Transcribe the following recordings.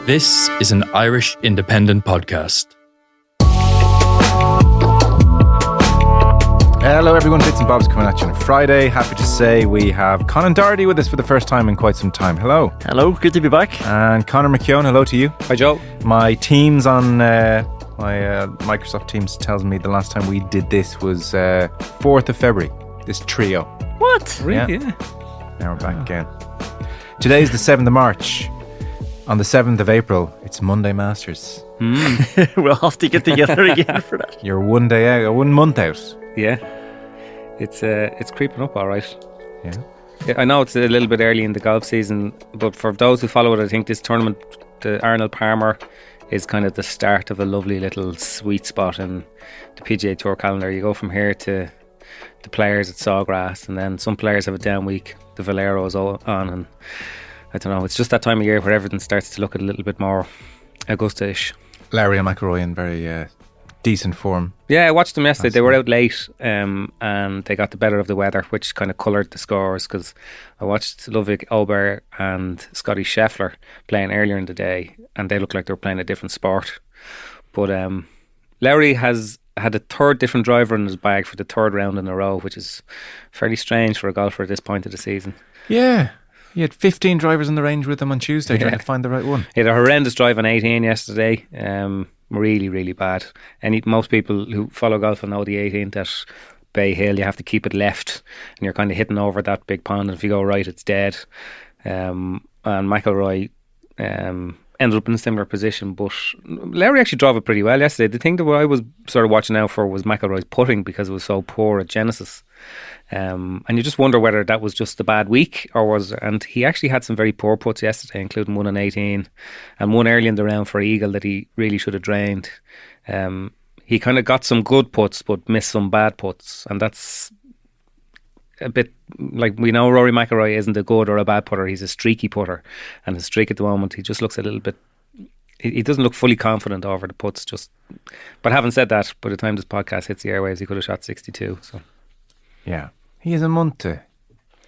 This is an Irish independent podcast. Hello everyone, Bits and Bobs coming at you on a Friday. Happy to say we have Conor Doherty with us for the first time in quite some time. Hello. Hello, good to be back. And Conor McKeown, hello to you. Hi Joe. My Teams on my Microsoft Teams tells me the last time we did this was 4th of February, this trio. What? Really? Yeah. Now we're back again. Today's the 7th of March. On the 7th of April, it's Monday Masters. We'll have to get together again for that. You're 1 day out, 1 month out. Yeah. It's creeping up all right. Yeah. I know it's a little bit early in the golf season, but for those who follow it, I think this tournament, the Arnold Palmer, is kind of the start of a lovely little sweet spot in the PGA Tour calendar. You go from here to the players at Sawgrass, and then some players have a down week. The Valero's on, and I don't know, it's just that time of year where everything starts to look a little bit more Augusta-ish. Larry and McIlroy in very decent form. Yeah, I watched them yesterday. They were out late and they got the better of the weather, which kind of coloured the scores, because I watched Ludwig Ober and Scotty Scheffler playing earlier in the day, and they looked like they were playing a different sport. But Larry has had a third different driver in his bag for the third round in a row, which is fairly strange for a golfer at this point of the season. Yeah. He had 15 drivers in the range with him on Tuesday trying to find the right one. He had a horrendous drive on 18 yesterday. Really, really bad. Most people who follow golf will know the 18th at Bay Hill, you have to keep it left and you're kind of hitting over that big pond, and if you go right, it's dead. And McIlroy ended up in a similar position, but Larry actually drove it pretty well yesterday. The thing that I was sort of watching out for was McIlroy's putting, because it was so poor at Genesis. And you just wonder whether that was just a bad week and he actually had some very poor putts yesterday, including one on 18 and one early in the round for Eagle that he really should have drained. He kind of got some good putts but missed some bad putts, and that's a bit like, we know Rory McIlroy isn't a good or a bad putter, he's a streaky putter, and his streak at the moment, he just looks a little bit, he doesn't look fully confident over the putts. But having said that, by the time this podcast hits the airwaves, he could have shot 62. So yeah, he has a month to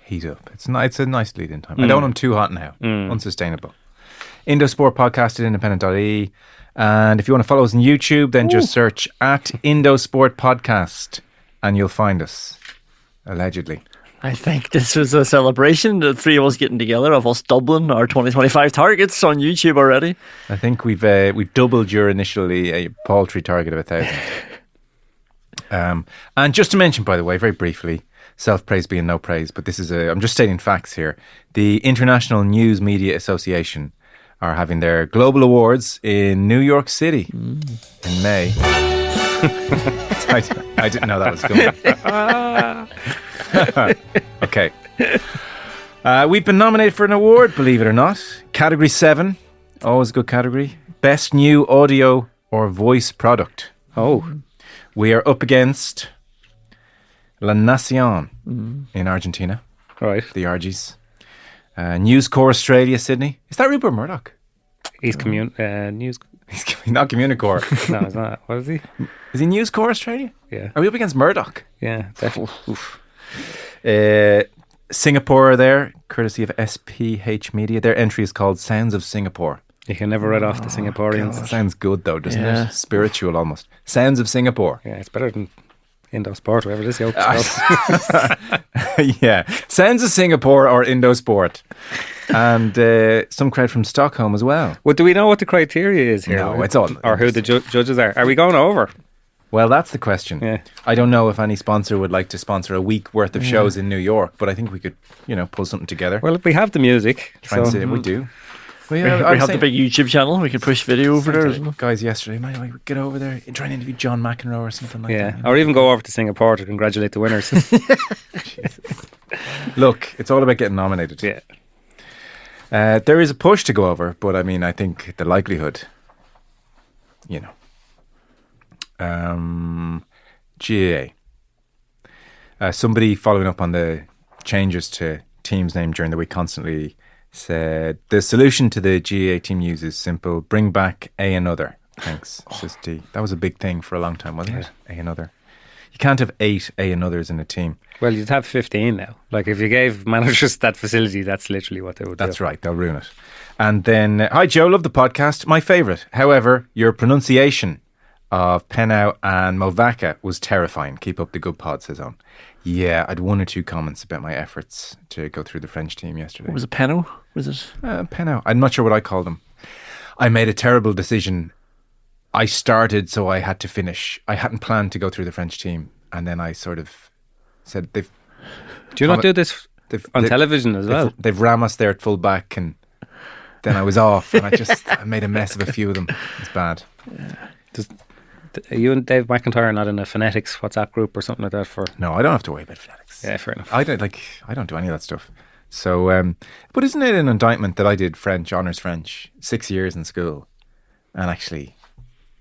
heat up. It's a nice lead-in time. I don't want him too hot now. Unsustainable. Indo Sport podcast at independent.ie. And if you want to follow us on YouTube, then just search at Indo Sport podcast and you'll find us. Allegedly. I think this was a celebration, the three of us getting together, of us doubling our 2025 targets on YouTube already. I think we've doubled your initially a paltry target of 1,000. And just to mention, by the way, very briefly, self-praise being no praise, but I'm just stating facts here. The International News Media Association are having their global awards in New York City in May. I didn't know that was coming. Okay. We've been nominated for an award, believe it or not. Category 7, always a good category. Best New Audio or Voice Product. Oh. We are up against La Nación in Argentina. Right. The Argies. News Corps Australia, Sydney. Is that Rupert Murdoch? He's News. He's not Communicorp. No, he's not. What is he? Is he News Corps Australia? Yeah. Are we up against Murdoch? Yeah, definitely. Singapore are there, courtesy of SPH Media. Their entry is called Sounds of Singapore. You can never write off the Singaporeans. God, sounds good though, doesn't it? Spiritual almost. Sounds of Singapore. Yeah, it's better than Indo Sport, whatever this yoke Yeah. Sounds of Singapore or Indo Sport. And some credit from Stockholm as well. Well, do we know what the criteria is here? No, it's all. Or who the judges are. Are we going over? Well, that's the question. Yeah. I don't know if any sponsor would like to sponsor a week worth of shows in New York, but I think we could, pull something together. Well, if we have the music. Try and see it. We do. We have the big YouTube channel. We can push video over there as well. Guys, yesterday, might we get over there and try and interview John McEnroe or something like that. Or even go over to Singapore to congratulate the winners. Look, it's all about getting nominated. Yeah. There is a push to go over, but I think the likelihood, GAA. Somebody following up on the changes to teams' name during the week constantly said the solution to the GAA team use is simple: bring back A and other. Thanks. Just D. That was a big thing for a long time, wasn't it? A and other. You can't have 8 A and others in a team. Well, you'd have 15 now. Like if you gave managers that facility, that's literally what they would do. That's right. They'll ruin it. And then, hi Joe, love the podcast. My favourite. However, your pronunciation of Penau and Movaka was terrifying. Keep up the good pod, says on. Yeah, I'd one or two comments about my efforts to go through the French team yesterday. What was it, Penau? Was it? Penau. I'm not sure what I called them. I made a terrible decision. I started, so I had to finish. I hadn't planned to go through the French team. And then I sort of said, do you not do this on television as well? They've ram us there at full back, and then I was off, and I made a mess of a few of them. It's bad. Are you and Dave McIntyre not in a phonetics WhatsApp group or something like that? No, I don't have to worry about phonetics. Yeah, fair enough. I don't do any of that stuff. So, but isn't it an indictment that I did French, honours French, 6 years in school, and actually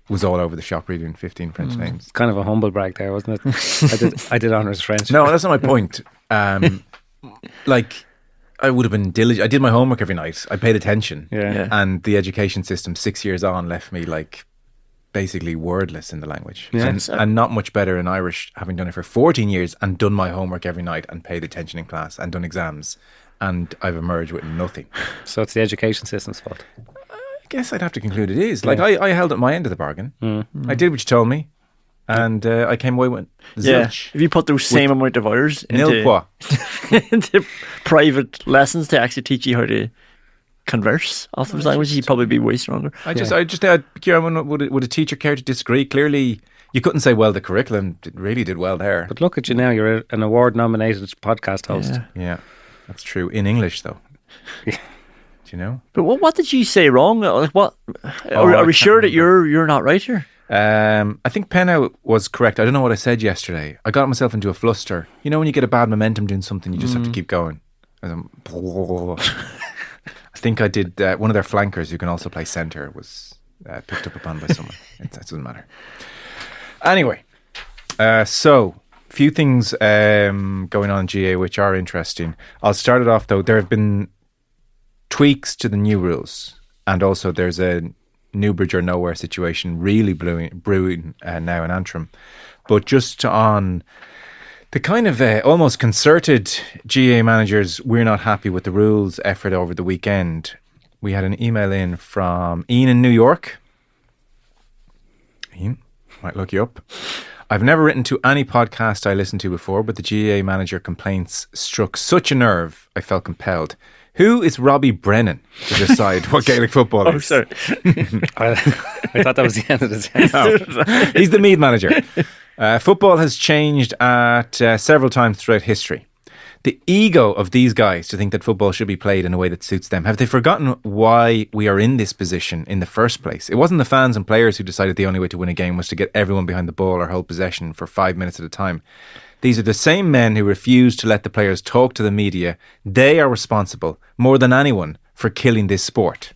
was all over the shop reading 15 French names? It's kind of a humble brag there, wasn't it? I did honours French. No, that's not my point. I would have been diligent. I did my homework every night. I paid attention. Yeah. And the education system 6 years on left me basically wordless in the language. Yeah. And not much better in Irish, having done it for 14 years and done my homework every night and paid attention in class and done exams. And I've emerged with nothing. So it's the education system's fault. I guess I'd have to conclude it is. I held at my end of the bargain. I did what you told me. And I came away with zilch. If you put those same amount of hours into private lessons to actually teach you how to converse off those languages, you'd probably be way stronger. Kieran, would a teacher care to disagree? Clearly, you couldn't say, well, the curriculum really did well there. But look at you now, you're an award-nominated podcast host. Yeah, that's true. In English, though. Do you know? But what did you say wrong? Like what? Are we sure that you're not right here? I think Penau was correct. I don't know what I said yesterday. I got myself into a fluster. You know when you get a bad momentum doing something, you just have to keep going. I think I did one of their flankers who can also play centre was picked up upon by someone. That doesn't matter. Anyway, so few things going on in GA which are interesting. I'll start it off though. There have been tweaks to the new rules, and also there's a Newbridge or nowhere situation really brewing now in Antrim. But just on the kind of almost concerted GA managers, we're not happy with the rules effort over the weekend. We had an email in from Ian in New York. Ian, might look you up. I've never written to any podcast I listened to before, but the GA manager complaints struck such a nerve, I felt compelled. Who is Robbie Brennan to decide what Gaelic football is? Oh, sorry. I thought that was the end of the sentence. No. He's the Meath manager. Football has changed at several times throughout history. The ego of these guys to think that football should be played in a way that suits them. Have they forgotten why we are in this position in the first place? It wasn't the fans and players who decided the only way to win a game was to get everyone behind the ball or hold possession for 5 minutes at a time. These are the same men who refuse to let the players talk to the media. They are responsible, more than anyone, for killing this sport.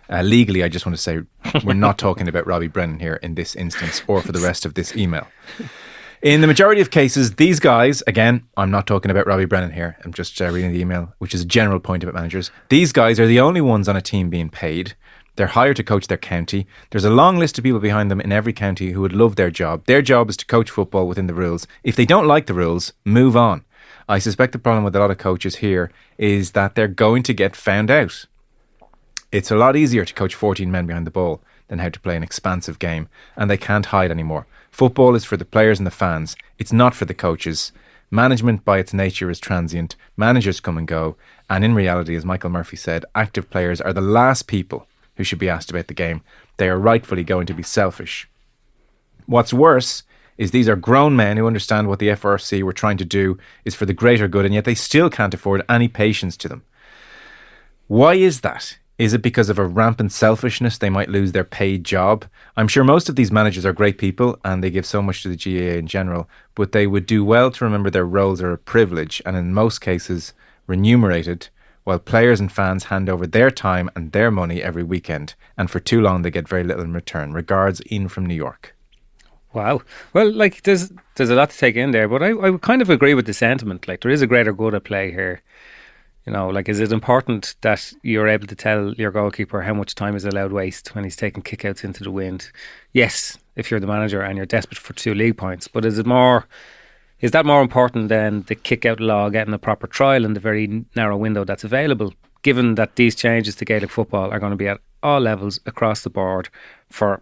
Legally, I just want to say we're not talking about Robbie Brennan here in this instance or for the rest of this email. In the majority of cases, these guys, again, I'm not talking about Robbie Brennan here. I'm just reading the email, which is a general point about managers. These guys are the only ones on a team being paid. They're hired to coach their county. There's a long list of people behind them in every county who would love their job. Their job is to coach football within the rules. If they don't like the rules, move on. I suspect the problem with a lot of coaches here is that they're going to get found out. It's a lot easier to coach 14 men behind the ball than how to play an expansive game, and they can't hide anymore. Football is for the players and the fans. It's not for the coaches. Management by its nature is transient. Managers come and go. And in reality, as Michael Murphy said, active players are the last people who should be asked about the game. They are rightfully going to be selfish. What's worse is these are grown men who understand what the FRC were trying to do is for the greater good, and yet they still can't afford any patience to them. Why is that? Is it because of a rampant selfishness they might lose their paid job? I'm sure most of these managers are great people and they give so much to the GAA in general, but they would do well to remember their roles are a privilege and in most cases remunerated, while players and fans hand over their time and their money every weekend, and for too long they get very little in return. Regards, Ian from New York. Wow. Well, like there's a lot to take in there, but I would kind of agree with the sentiment. Like there is a greater good at play here. You know, like is it important that you're able to tell your goalkeeper how much time is allowed waste when he's taking kickouts into the wind? Yes, if you're the manager and you're desperate for 2 league points, but is that more important than the kick out law getting a proper trial in the very narrow window that's available, given that these changes to Gaelic football are going to be at all levels across the board for,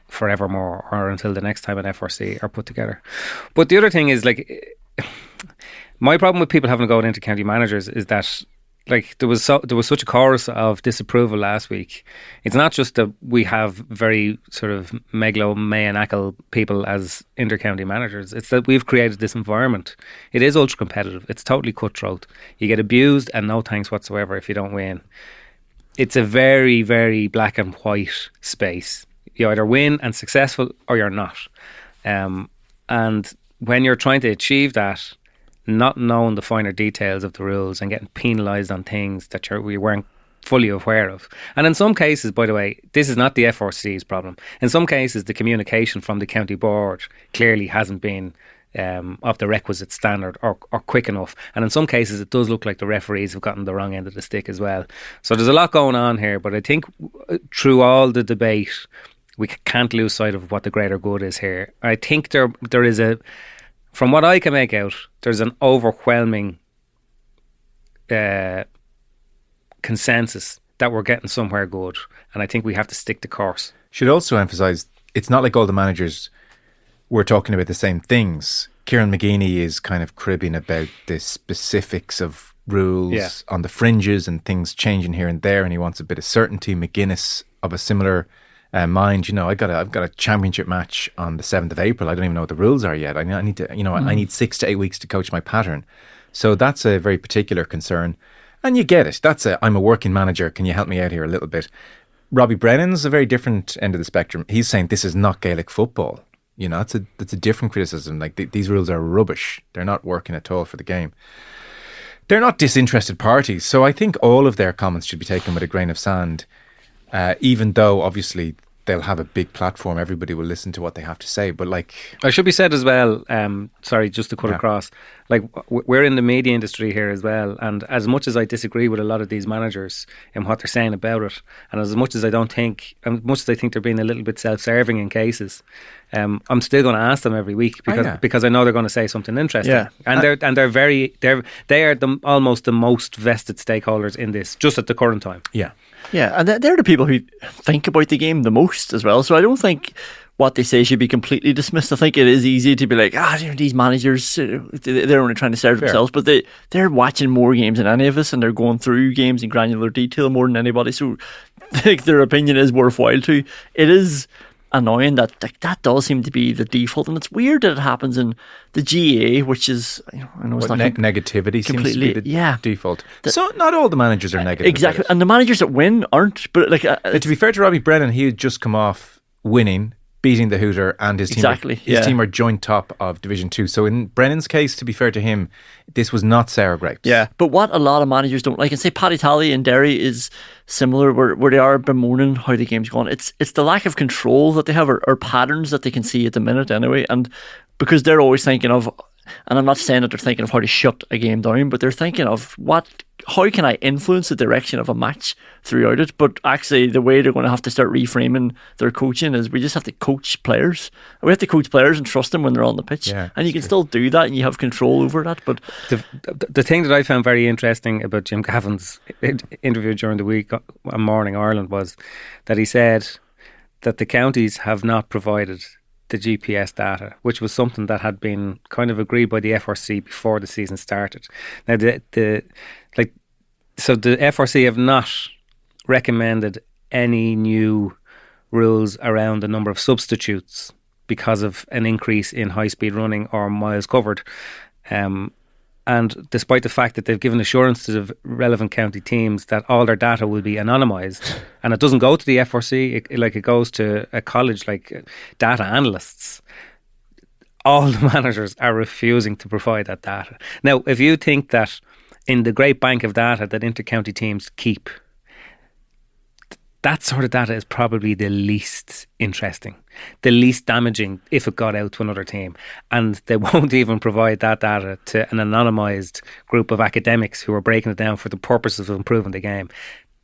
forevermore, or until the next time an FRC are put together. But the other thing is, my problem with people having to go into county managers is that there was such a chorus of disapproval last week. It's not just that we have very sort of megalomaniacal people as inter-county managers. It's that we've created this environment. It is ultra competitive. It's totally cutthroat. You get abused and no thanks whatsoever if you don't win. It's a very, very black and white space. You either win and successful, or you're not. And when you're trying to achieve that, not knowing the finer details of the rules and getting penalised on things that we weren't fully aware of. And in some cases, by the way, this is not the FRC's problem. In some cases, the communication from the county board clearly hasn't been of the requisite standard or quick enough. And in some cases, it does look like the referees have gotten the wrong end of the stick as well. So there's a lot going on here, but I think through all the debate, we can't lose sight of what the greater good is here. I think there is from what I can make out, there's an overwhelming consensus that we're getting somewhere good, and I think we have to stick the course. Should also emphasise, it's not like all the managers were talking about the same things. Kieran McGeeney is kind of cribbing about the specifics of rules on the fringes and things changing here and there, and he wants a bit of certainty. McGuinness of a similar mind, I've got a championship match on the 7th of April. I don't even know what the rules are yet. I need to, I need 6 to 8 weeks to coach my pattern. So that's a very particular concern. And you get it. I'm a working manager. Can you help me out here a little bit? Robbie Brennan's a very different end of the spectrum. He's saying this is not Gaelic football. That's a different criticism. These rules are rubbish. They're not working at all for the game. They're not disinterested parties. So I think all of their comments should be taken with a grain of sand. Even though obviously they'll have a big platform, everybody will listen to what they have to say. But I should be said as well, sorry, just to cut across, we're in the media industry here as well, and as much as I disagree with a lot of these managers and what they're saying about it, and as much as I think they're being a little bit self-serving in cases, I'm still going to ask them every week because I know they're going to say something interesting. And they are almost the most vested stakeholders in this, just at the current time. Yeah, and they're the people who think about the game the most as well. So I don't think what they say should be completely dismissed. I think it is easy to be like, these managers, they're only trying to serve themselves, but they're watching more games than any of us, and they're going through games in granular detail more than anybody. So their opinion is worthwhile too. It is annoying that does seem to be the default, and it's weird that it happens in the GA, which is I know it's not negativity seems to be the default. So not all the managers are negative, exactly, and the managers that win aren't. But to be fair to Robbie Brennan, he had just come off winning, beating the Hooter, and his team. His team are joint top of Division 2. So in Brennan's case, to be fair to him, this was not sour grapes. Yeah, but what a lot of managers don't like, and say Paddy Tally in Derry is similar, where they are bemoaning how the game's gone. It's the lack of control that they have, or patterns that they can see at the minute anyway, and because they're always thinking of, and I'm not saying that they're thinking of how to shut a game down, but they're thinking of how can I influence the direction of a match throughout it. But actually the way they're going to have to start reframing their coaching is we just have to coach players. We have to coach players and trust them when they're on the pitch, and you can still do that and you have control over that. But the thing that I found very interesting about Jim Gavin's interview during the week on Morning Ireland was that he said that the counties have not provided the GPS data, which was something that had been kind of agreed by the FRC before the season started. Now, so the FRC have not recommended any new rules around the number of substitutes because of an increase in high-speed running or miles covered. And despite the fact that they've given assurance to the relevant county teams that all their data will be anonymised, and it doesn't go to the FRC, it goes to a college like data analysts, all the managers are refusing to provide that data. Now, if you think that in the great bank of data that inter-county teams keep, that sort of data is probably the least interesting, the least damaging if it got out to another team. And they won't even provide that data to an anonymised group of academics who are breaking it down for the purposes of improving the game.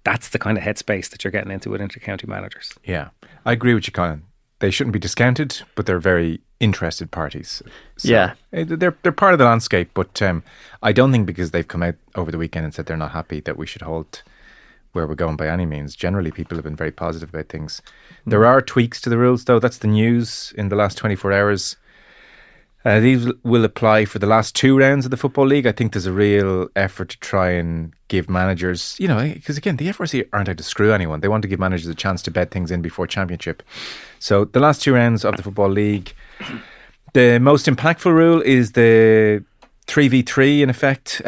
That's the kind of headspace that you're getting into with inter-county managers. Yeah, I agree with you, Colin. They shouldn't be discounted, but they're very interested parties. So they're part of the landscape, but I don't think because they've come out over the weekend and said they're not happy that we should hold where we're going by any means. Generally, people have been very positive about things. There are tweaks to the rules, though. That's the news in the last 24 hours. These will apply for the last 2 rounds of the Football League. I think there's a real effort to try and give managers, because again, the FRC aren't out to screw anyone. They want to give managers a chance to bed things in before Championship. So the last 2 rounds of the Football League, the most impactful rule is the 3v3 in effect.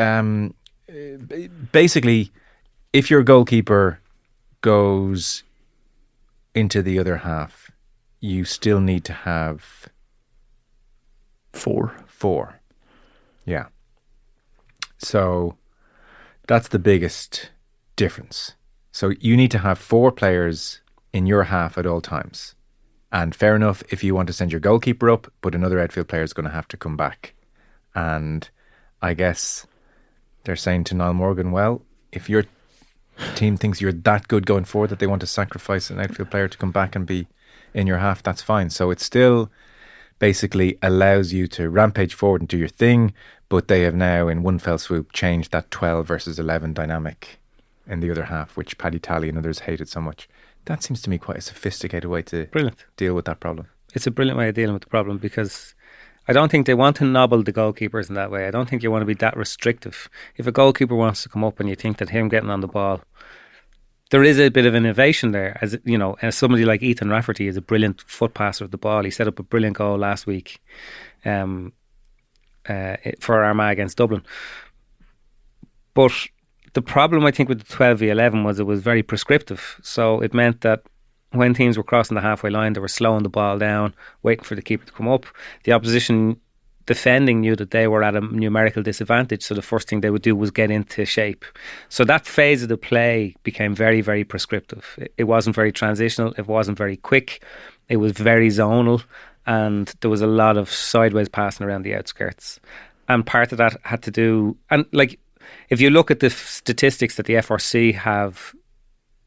Basically, if your goalkeeper goes into the other half, you still need to have 4. Yeah. So that's the biggest difference. So you need to have 4 players in your half at all times. And fair enough if you want to send your goalkeeper up, but another outfield player is going to have to come back. And I guess they're saying to Niall Morgan, well, if your team thinks you're that good going forward that they want to sacrifice an outfield player to come back and be in your half, that's fine. So it still basically allows you to rampage forward and do your thing, but they have now in one fell swoop changed that 12 versus 11 dynamic in the other half, which Paddy Talley and others hated so much. That seems to me quite a sophisticated way to deal with that problem. It's a brilliant way of dealing with the problem, because I don't think they want to nobble the goalkeepers in that way. I don't think you want to be that restrictive. If a goalkeeper wants to come up and you think that him getting on the ball, there is a bit of innovation there. As you know, as somebody like Ethan Rafferty is a brilliant foot passer of the ball. He set up a brilliant goal last week for Armagh against Dublin. But the problem, I think, with the 12v11 was it was very prescriptive. So it meant that when teams were crossing the halfway line, they were slowing the ball down, waiting for the keeper to come up. The opposition defending knew that they were at a numerical disadvantage, so the first thing they would do was get into shape. So that phase of the play became very, very prescriptive. It wasn't very transitional, it wasn't very quick, it was very zonal, and there was a lot of sideways passing around the outskirts. And part of that had to do, and like, if you look at the statistics that the FRC have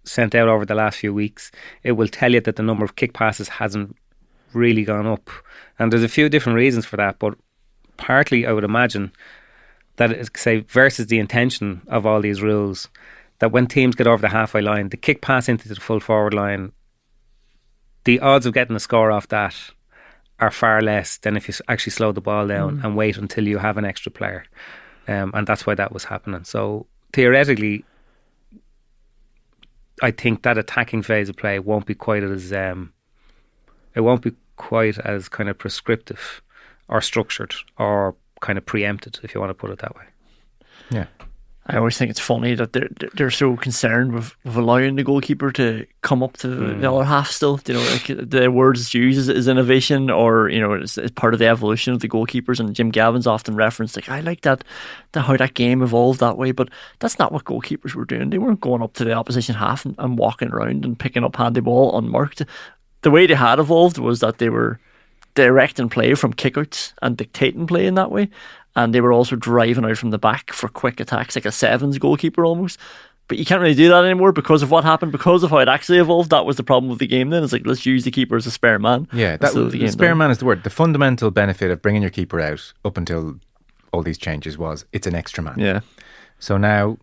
sent out over the last few weeks, it will tell you that the number of kick passes hasn't really gone up. And there's a few different reasons for that, but partly I would imagine that it's, say, versus the intention of all these rules, that when teams get over the halfway line, the kick pass into the full forward line, the odds of getting a score off that are far less than if you actually slow the ball down and wait until you have an extra player. And that's why that was happening. So theoretically, I think that attacking phase of play won't be quite as kind of prescriptive or structured or kind of preempted, if you want to put it that way. Yeah. I always think it's funny that they're so concerned with allowing the goalkeeper to come up to the other half still. Like the words it's used is innovation, or it's part of the evolution of the goalkeepers. And Jim Gavin's often referenced, like, I like that how that game evolved that way, but that's not what goalkeepers were doing. They weren't going up to the opposition half and walking around and picking up handy ball unmarked. The way they had evolved was that they were directing play from kickouts and dictating play in that way. And they were also driving out from the back for quick attacks, like a sevens goalkeeper almost. But you can't really do that anymore because of what happened, because of how it actually evolved. That was the problem with the game then. It's like, let's use the keeper as a spare man. Yeah, the spare man is the word. The fundamental benefit of bringing your keeper out up until all these changes was it's an extra man. Yeah. So now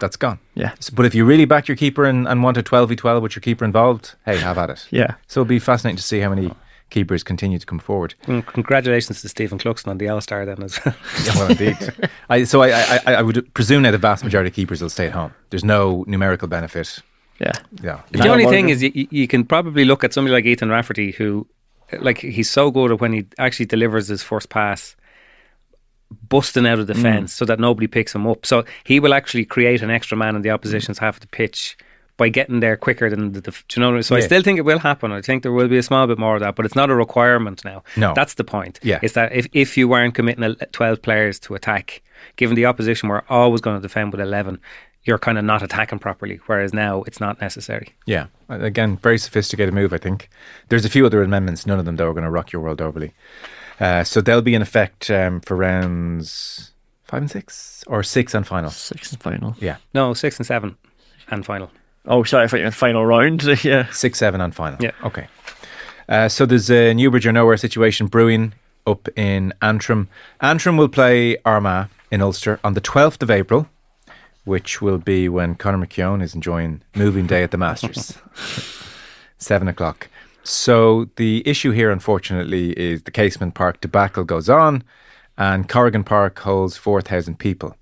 that's gone. Yeah. But if you really back your keeper and want a 12v12 with your keeper involved, hey, have at it. Yeah. So it'll be fascinating to see how many keepers continue to come forward. Congratulations to Stephen Cluxton on the All-Star then as well. Yeah, well, indeed. I would presume now the vast majority of keepers will stay at home. There's no numerical benefit. Yeah. The only thing is you can probably look at somebody like Ethan Rafferty, who, like, he's so good at when he actually delivers his first pass, busting out of defence so that nobody picks him up. So he will actually create an extra man in the opposition's half of the pitch by getting there quicker than do you know what I mean? So I still think it will happen. I think there will be a small bit more of that, but it's not a requirement now. No. That's the point. Yeah. It's that if you weren't committing 12 players to attack, given the opposition were always going to defend with 11, you're kind of not attacking properly, whereas now it's not necessary. Yeah. Again, very sophisticated move, I think. There's a few other amendments, none of them though are going to rock your world overly. So they'll be in effect for rounds 5 and 6 or 6 and final. 6 and final. Yeah. No, 6 and 7 and final. Oh, sorry, I thought you meant final round. Yeah. 6, 7 and final. Yeah. Okay. So there's a Newbridge or nowhere situation brewing up in Antrim. Antrim will play Armagh in Ulster on the 12th of April, which will be when Conor McKeown is enjoying moving day at the Masters. 7 o'clock. So the issue here, unfortunately, is the Casement Park debacle goes on, and Corrigan Park holds 4,000 people.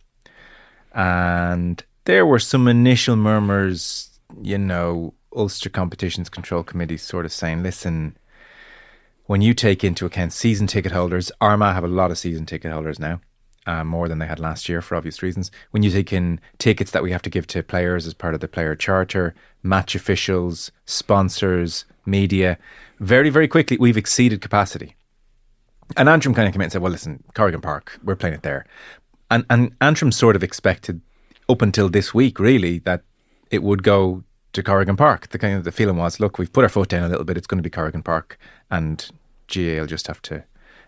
And there were some initial murmurs, Ulster Competitions Control Committee sort of saying, listen, when you take into account season ticket holders, Armagh have a lot of season ticket holders now, more than they had last year for obvious reasons. When you take in tickets that we have to give to players as part of the player charter, match officials, sponsors, media, very, very quickly we've exceeded capacity. And Antrim kind of came in and said, well, listen, Corrigan Park, we're playing it there. And Antrim sort of expected up until this week, really, that it would go to Corrigan Park. The feeling was, look, we've put our foot down a little bit, it's going to be Corrigan Park, and GAA will just have to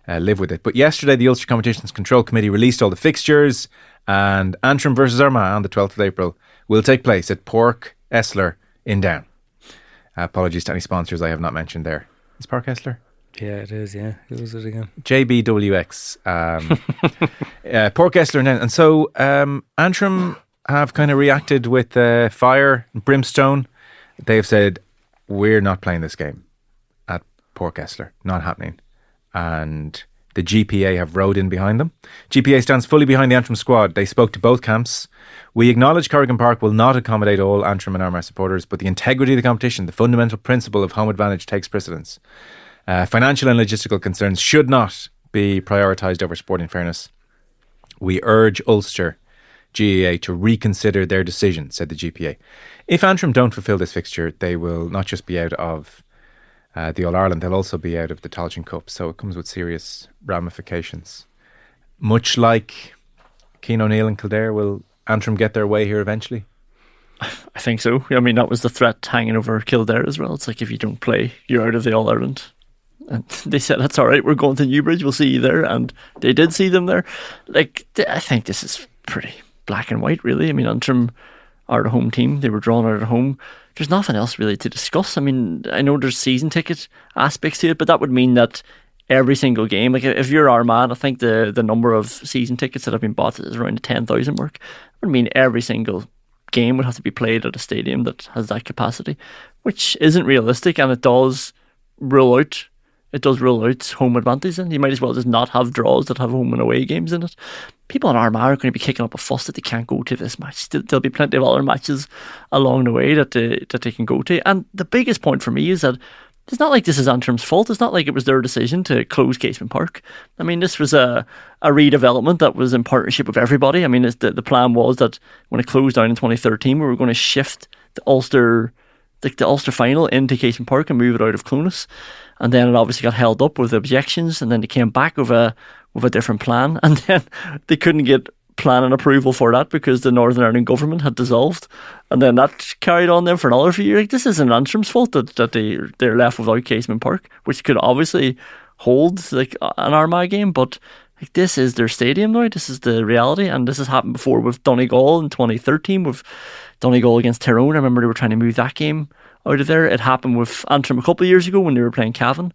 live with it. But yesterday, the Ulster Competitions Control Committee released all the fixtures, and Antrim versus Armagh on the 12th of April will take place at Pork Esler in Down. Apologies to any sponsors I have not mentioned there. Is Pork Esler? Yeah, it is, yeah. Who was it again? JBWX. Pork Esler in Down. And so Antrim have kind of reacted with fire and brimstone. They have said, we're not playing this game at Pork Esler. Not happening. And the GPA have rowed in behind them. GPA stands fully behind the Antrim squad. They spoke to both camps. We acknowledge Corrigan Park will not accommodate all Antrim and Armagh supporters, but the integrity of the competition, the fundamental principle of home advantage takes precedence. Financial and logistical concerns should not be prioritised over sporting fairness. We urge Ulster GAA to reconsider their decision, said the GPA. If Antrim don't fulfil this fixture, they will not just be out of the All-Ireland, they'll also be out of the Tailteann Cup. So it comes with serious ramifications. Much like Cian O'Neill and Kildare, will Antrim get their way here eventually? I think so. I mean, that was the threat hanging over Kildare as well. It's like, if you don't play, you're out of the All-Ireland. And they said, that's all right, we're going to Newbridge, we'll see you there. And they did see them there. I think this is pretty black and white, really. I mean, Antrim are the home team. They were drawn out at home. There's nothing else really to discuss. I mean, I know there's season ticket aspects to it, but that would mean that every single game, like if you're Armagh, I think the number of season tickets that have been bought is around the 10,000 mark. That would mean every single game would have to be played at a stadium that has that capacity, which isn't realistic, and it does rule out home advantage, and you might as well just not have draws that have home and away games in it. People in Armagh are going to be kicking up a fuss that they can't go to this match. There'll be plenty of other matches along the way that they can go to. And the biggest point for me is that it's not like this is Antrim's fault. It's not like it was their decision to close Casement Park. I mean, this was a redevelopment that was in partnership with everybody. I mean, the plan was that when it closed down in 2013, we were going to shift the Ulster final into Casement Park and move it out of Clonus. And then it obviously got held up with objections, and then they came back with a different plan, and then they couldn't get planning approval for that because the Northern Ireland government had dissolved, and then that carried on then for another few years. Like, this isn't Antrim's fault that they're left without Casement Park, which could obviously hold like an Armagh game, but like, this is their stadium now. This is the reality, and this has happened before with Donegal in 2013 with Donegal against Tyrone. I remember they were trying to move that game out of there. It happened with Antrim a couple of years ago when they were playing Cavan.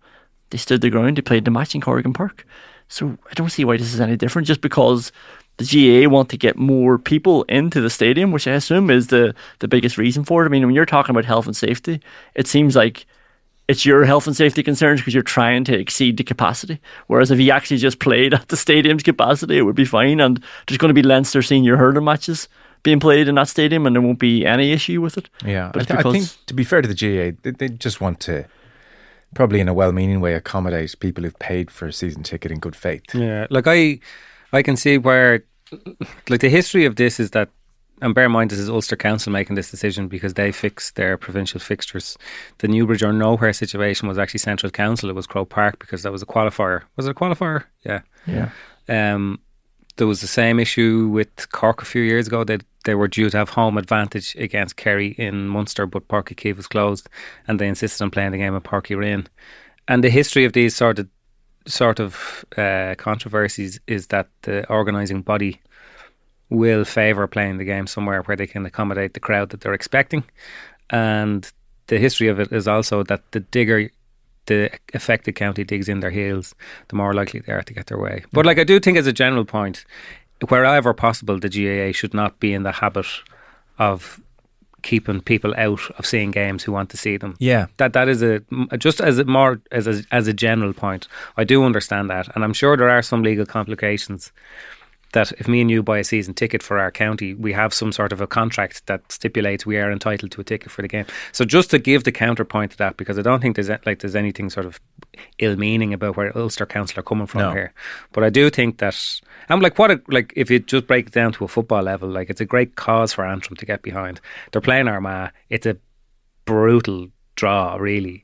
They stood their ground. They played the match in Corrigan Park. So I don't see why this is any different, just because the GAA want to get more people into the stadium, which I assume is the biggest reason for it. I mean, when you're talking about health and safety, it seems like it's your health and safety concerns because you're trying to exceed the capacity. Whereas if you actually just played at the stadium's capacity, it would be fine. And there's going to be Leinster senior hurling matches being played in that stadium, and there won't be any issue with it. Yeah, I think, to be fair to the GAA, they just want to, probably in a well-meaning way, accommodate people who've paid for a season ticket in good faith. Yeah, like I can see where, like, the history of this is that, and bear in mind this is Ulster Council making this decision because they fixed their provincial fixtures. The Newbridge or Nowhere situation was actually Central Council. It was Croke Park because that was a qualifier. Was it a qualifier? Yeah. There was the same issue with Cork a few years ago. They were due to have home advantage against Kerry in Munster, but Páirc Uí Chaoimh was closed, and they insisted on playing the game at Páirc Uí Rinn. And the history of these sort of controversies is that the organising body will favour playing the game somewhere where they can accommodate the crowd that they're expecting. And the history of it is also that the digger the affected county digs in their heels, the more likely they are to get their way. But like, I do think as a general point, wherever possible, the GAA should not be in the habit of keeping people out of seeing games who want to see them. Yeah. That is just as a general point. I do understand that, and I'm sure there are some legal complications. That if me and you buy a season ticket for our county, we have some sort of a contract that stipulates we are entitled to a ticket for the game. So just to give the counterpoint to that, because I don't think there's anything sort of ill meaning about where Ulster Council are coming from here, but I do think that I'm like, if you just break it down to a football level, like it's a great cause for Antrim to get behind. They're playing Armagh. It's a brutal draw, really,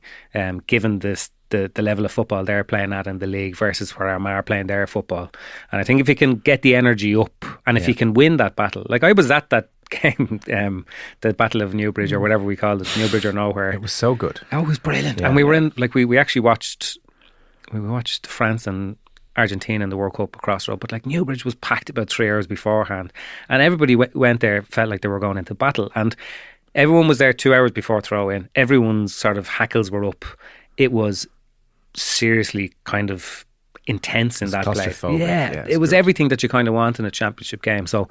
given this. The level of football they're playing at in the league versus where Armagh are playing their football. And I think if you can get the energy up and if you can win that battle, like I was at that game, the Battle of Newbridge or whatever we called it, Newbridge or Nowhere. It was so good. Oh, it was brilliant. And we were in, like we actually watched France and Argentina in the World Cup across the road, but like Newbridge was packed about 3 hours beforehand, and everybody went there, felt like they were going into battle, and everyone was there 2 hours before throw in. Everyone's sort of hackles were up. It was seriously kind of intense in that play. Yeah, it was everything that you kind of want in a championship game. So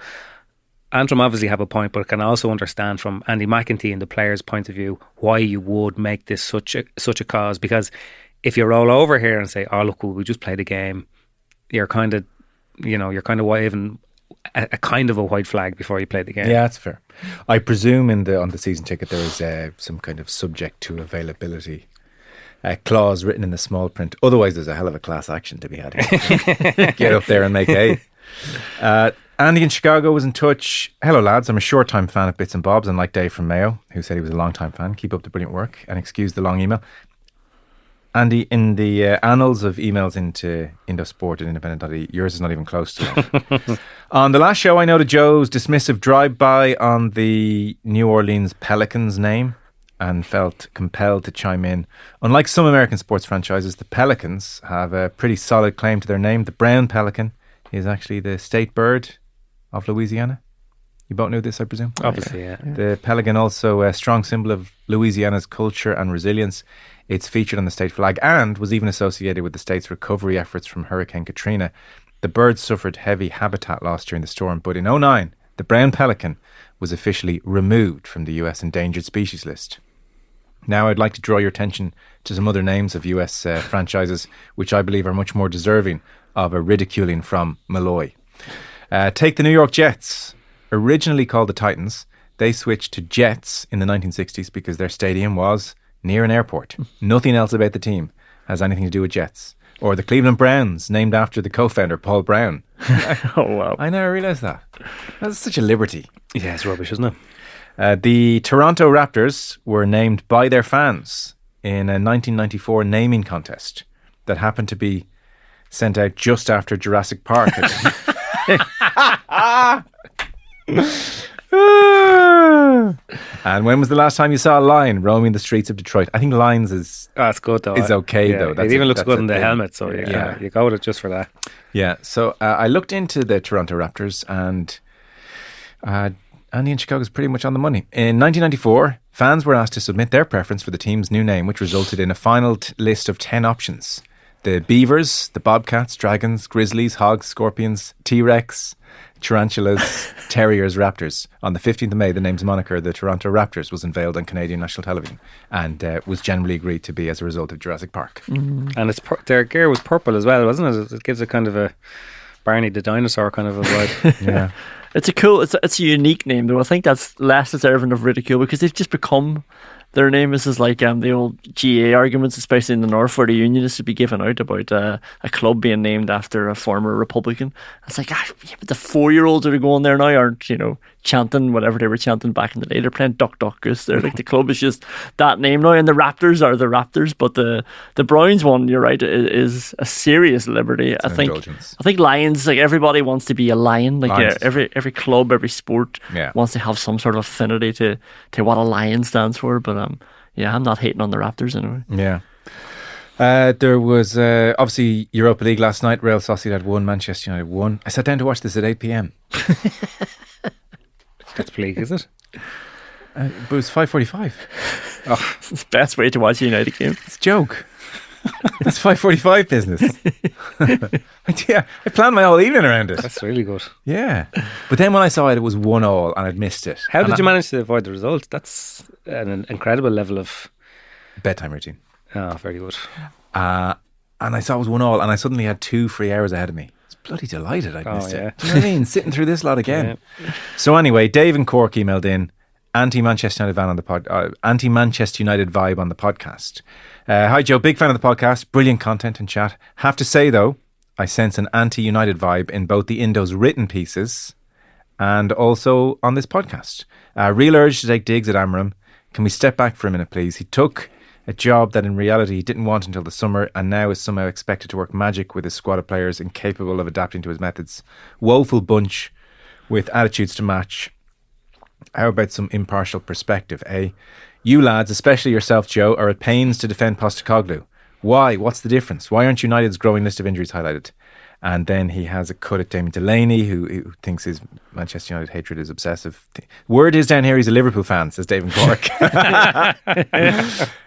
Antrim obviously have a point, but can also understand from Andy McEntee and the players' point of view why you would make this such a cause. Because if you roll over here and say, "Oh look, we just played a game," you're kind of waving a kind of a white flag before you play the game. Yeah, that's fair. I presume on the season ticket there is some kind of subject to availability clause written in the small print. Otherwise, there's a hell of a class action to be had here. Get up there and make hay. Andy in Chicago was in touch. Hello, lads. I'm a short-time fan of Bits and Bobs, unlike Dave from Mayo, who said he was a long-time fan. Keep up the brilliant work and excuse the long email. Andy, in the annals of emails into Indo Sport and Independent.ie, yours is not even close to that. On the last show, I noted Joe's dismissive drive-by on the New Orleans Pelicans name and felt compelled to chime in. Unlike some American sports franchises, the Pelicans have a pretty solid claim to their name. The brown pelican is actually the state bird of Louisiana. You both knew this, I presume? Obviously, yeah. The pelican also a strong symbol of Louisiana's culture and resilience. It's featured on the state flag and was even associated with the state's recovery efforts from Hurricane Katrina. The bird suffered heavy habitat loss during the storm, but in 2009, the brown pelican was officially removed from the US endangered species list. Now I'd like to draw your attention to some other names of US franchises which I believe are much more deserving of a ridiculing from Malloy. Take the New York Jets. Originally called the Titans, they switched to Jets in the 1960s because their stadium was near an airport. Nothing else about the team has anything to do with Jets. Or the Cleveland Browns, named after the co-founder Paul Brown. Oh wow. I never realised that. That's such a liberty. Yeah, it's rubbish, isn't it? The Toronto Raptors were named by their fans in a 1994 naming contest that happened to be sent out just after Jurassic Park. And when was the last time you saw a lion roaming the streets of Detroit? I think lions is that's good though. Is okay though. It even looks good in the helmet, so you go with it just for that. Yeah. So I looked into the Toronto Raptors, and Andy in Chicago is pretty much on the money. In 1994, fans were asked to submit their preference for the team's new name, which resulted in a final list of 10 options. The Beavers, the Bobcats, Dragons, Grizzlies, Hogs, Scorpions, T-Rex, Tarantulas, Terriers, Raptors. On the 15th of May, the name's moniker, the Toronto Raptors, was unveiled on Canadian national television and was generally agreed to be as a result of Jurassic Park. Mm. And their gear was purple as well, wasn't it? It gives a kind of a Barney the dinosaur kind of a vibe. Yeah. It's a unique name though. I think that's less deserving of ridicule because they've just become their name. This is like the old GA arguments, especially in the North, where the Unionists would be given out about a club being named after a former Republican. It's like, but the 4-year-olds that are going there now aren't, chanting whatever they were chanting back in the day. They're playing Duck Duck Goose. They're like, the club is just that name now, and the Raptors are the Raptors. But the Browns one, you're right, is a serious liberty. I think Lions, like everybody wants to be a lion. Like every club, every sport wants to have some sort of affinity to what a lion stands for. But I'm not hating on the Raptors anyway. Yeah. There was obviously Europa League last night. Real Sociedad won, Manchester United won. I sat down to watch this at 8 p.m. That's bleak, is it? But it was 5:45. It's the best way to watch a United game. It's a joke. That's 5:45 business. Yeah, I planned my whole evening around it. That's really good. Yeah. But then when I saw it, it was 1-1 and I'd missed it. How did you manage to avoid the result? That's an incredible level of... Bedtime routine. Oh, very good. And I saw it was 1-1 and I suddenly had 2 free hours ahead of me. I was bloody delighted I'd missed it. Do you know what I mean? Sitting through this lot again. Yeah. So anyway, Dave in Cork emailed in, anti-Manchester United van on the anti-Manchester United vibe on the podcast. Hi Joe, big fan of the podcast, brilliant content and chat. Have to say though, I sense an anti-United vibe in both the Indo's written pieces and also on this podcast. Real urge to take digs at Amram. Can we step back for a minute please? He took a job that in reality he didn't want until the summer and now is somehow expected to work magic with a squad of players incapable of adapting to his methods. Woeful bunch with attitudes to match. How about some impartial perspective, eh? You lads, especially yourself, Joe, are at pains to defend Postecoglou. Why? What's the difference? Why aren't United's growing list of injuries highlighted? And then he has a cut at Damien Delaney, who thinks his Manchester United hatred is obsessive. Word is down here he's a Liverpool fan, says Dave in Cork.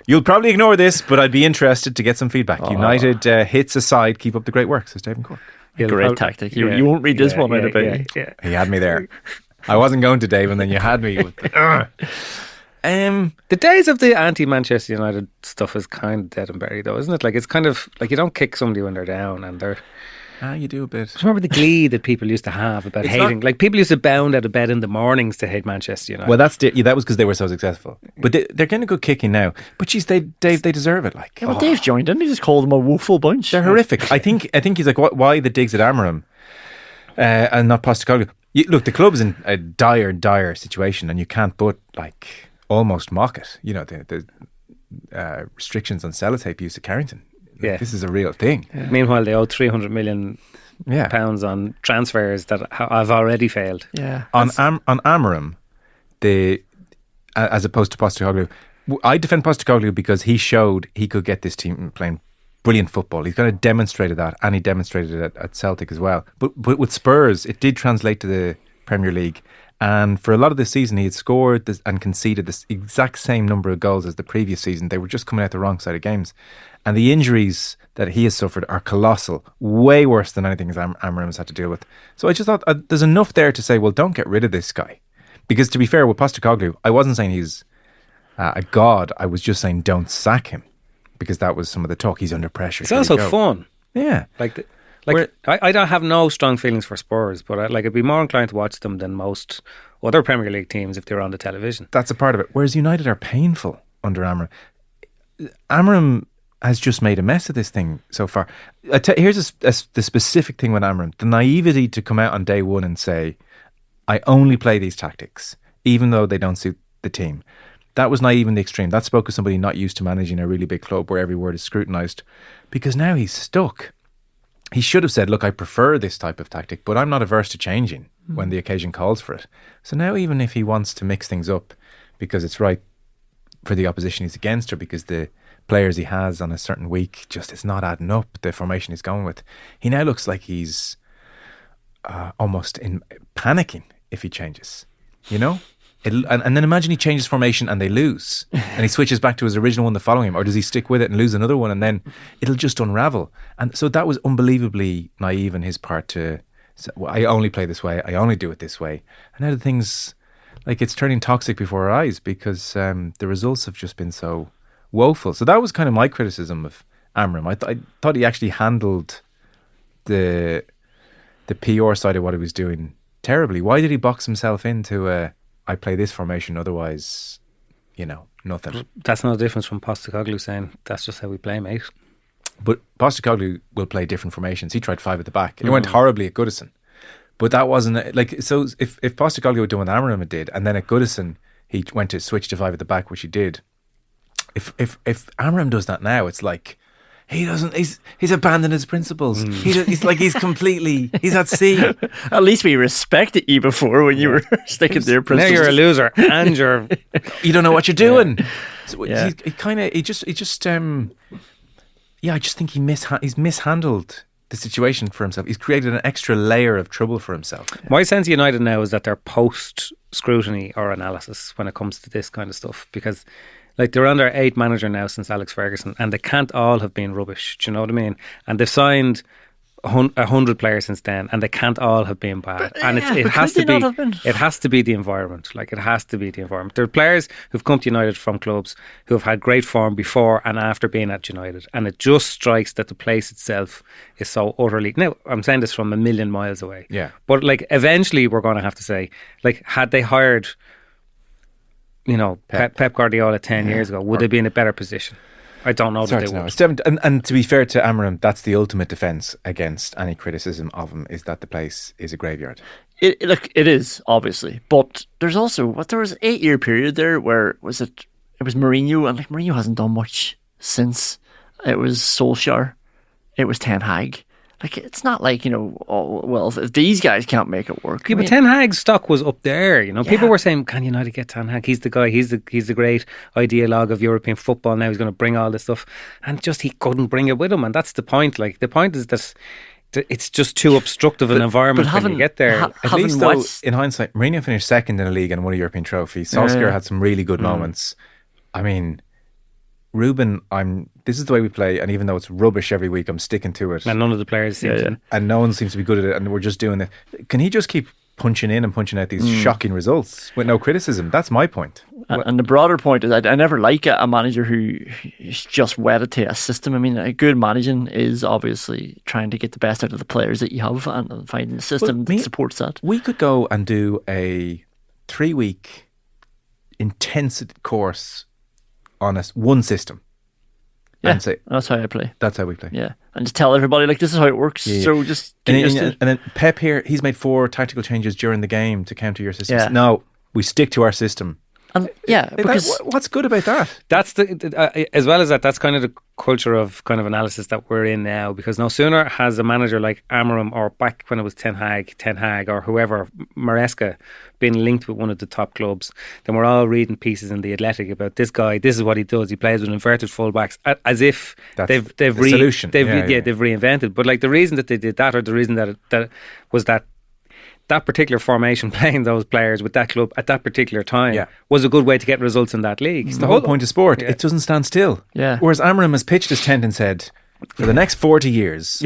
You'll probably ignore this, but I'd be interested to get some feedback. United hits aside, keep up the great work, says Dave in Cork. Great tactic. You won't read this one out of it. Yeah. He had me there. I wasn't going to, Dave, and then you had me with the days of the anti-Manchester United stuff is kind of dead and buried though, isn't it? Like it's kind of like you don't kick somebody when they're down and they're... you do a bit. Remember the glee that people used to have about hating? Like people used to bound out of bed in the mornings to hate Manchester United. Well, that was because they were so successful. But they're getting a good kicking now. But geez, Dave, they deserve it. Like, well, Dave joined in. He just called them a woeful bunch. They're horrific. I think he's like, why the digs at Armagh and not Postecoglou? Look, the club's in a dire situation, and you can't but like almost mock it. You know, the restrictions on sellotape use at Carrington. Like, this is a real thing. Yeah. Meanwhile, they owe 300 million pounds on transfers that have already failed. Yeah. On Amram, as opposed to Postecoglou, I defend Postecoglou because he showed he could get this team playing brilliant football. He's kind of demonstrated that, and he demonstrated it at Celtic as well. But with Spurs, it did translate to the Premier League. And for a lot of the season, he had scored and conceded the exact same number of goals as the previous season. They were just coming out the wrong side of games. And the injuries that he has suffered are colossal, way worse than anything Amram has had to deal with. So I just thought there's enough there to say, well, don't get rid of this guy. Because to be fair, with Postecoglou, I wasn't saying he's a god. I was just saying don't sack him. Because that was some of the talk. He's under pressure. It's also fun. Yeah. I don't have no strong feelings for Spurs, but I'd be more inclined to watch them than most other Premier League teams if they were on the television. That's a part of it. Whereas United are painful under Amram. Amram has just made a mess of this thing so far. Here's the specific thing with Amram. The naivety to come out on day one and say, I only play these tactics, even though they don't suit the team. That was naive in the extreme. That spoke of somebody not used to managing a really big club where every word is scrutinised. Because now he's stuck. He should have said, look, I prefer this type of tactic, but I'm not averse to changing when the occasion calls for it. So now even if he wants to mix things up because it's right for the opposition he's against or because the players he has on a certain week just it's not adding up, the formation he's going with, he now looks like he's almost in panicking if he changes, you know? And then imagine he changes formation and they lose and he switches back to his original one the following him, or does he stick with it and lose another one and then it'll just unravel. And so that was unbelievably naive on his part to say, well, I only play this way, I only do it this way. And now the things, like it's turning toxic before our eyes because the results have just been so woeful. So that was kind of my criticism of Amram. I thought he actually handled the PR side of what he was doing terribly. Why did he box himself into I play this formation, otherwise, nothing. That's no difference from Postecoglou saying, that's just how we play, mate. But Postecoglou will play different formations. He tried 5 at the back. It went horribly at Goodison. But that wasn't, so if Postecoglou had done what Amram did, and then at Goodison, he went to switch to 5 at the back, which he did. If Amram does that now, it's like, he doesn't. He's abandoned his principles. He's completely. He's at sea. At least we respected you before when you were sticking to your principles. Now you're a loser, and you don't know what you're doing. Yeah. So yeah. I just think he's mishandled the situation for himself. He's created an extra layer of trouble for himself. My sense of United now is that they're post scrutiny or analysis when it comes to this kind of stuff, because Like, they're on their 8th manager now since Alex Ferguson, and they can't all have been rubbish. Do you know what I mean? And they've signed 100 players since then, and they can't all have been bad. And it has to be. It has to be the environment. Like, it has to be the environment. There are players who've come to United from clubs who have had great form before and after being at United, and it just strikes that the place itself is so utterly. Now, I'm saying this from a million miles away. Yeah. But like, eventually, we're going to have to say, like, had they hired, Pep Guardiola 10 years ago, would they be in a better position? I don't know that they would. And to be fair to Amram, that's the ultimate defence against any criticism of him, is that the place is a graveyard. It is, obviously. But there's also, there was an 8-year period there where, it was Mourinho, and like, Mourinho hasn't done much since. It was Solskjaer. It was Ten Hag. Like, it's not like, if these guys can't make it work. Yeah, but Ten Hag's stock was up there. People were saying, can United get Ten Hag? He's the guy. He's the great ideologue of European football. Now he's going to bring all this stuff, and just he couldn't bring it with him. And that's the point. Like, the point is that it's just too obstructive an environment when you get there. At least, though, in hindsight, Mourinho finished second in a league and won a European trophy. Solskjaer had some really good moments. I mean, Ruben, this is the way we play, and even though it's rubbish every week, I'm sticking to it. And none of the players seem to. And no one seems to be good at it, and we're just doing it. Can he just keep punching in and punching out these shocking results with no criticism? That's my point. And the broader point is, I never like a manager who is just wedded to a system. I mean, a good managing is obviously trying to get the best out of the players that you have and finding a system that supports that. We could go and do a 3-week intensive course on one system. Yeah, and say, that's how I play. That's how we play. Yeah, and just tell everybody, like, this is how it works. Yeah. So just get used to it. And then Pep here, he's made 4 tactical changes during the game to counter your systems. Yeah. No, we stick to our system. And because what's good about that? That's as well as that. That's kind of the culture of kind of analysis that we're in now. Because no sooner has a manager like Amram, or back when it was Ten Hag, or whoever, Maresca, been linked with one of the top clubs, then we're all reading pieces in the Athletic about this guy. This is what he does. He plays with inverted fullbacks, as if they've solution. They've reinvented. But like, the reason that they did that, or the reason that was that particular formation, playing those players with that club at that particular time, was a good way to get results in that league. It's the whole point of sport. It doesn't stand still. Yeah. Whereas Amram has pitched his tent and said, for the next 40 years,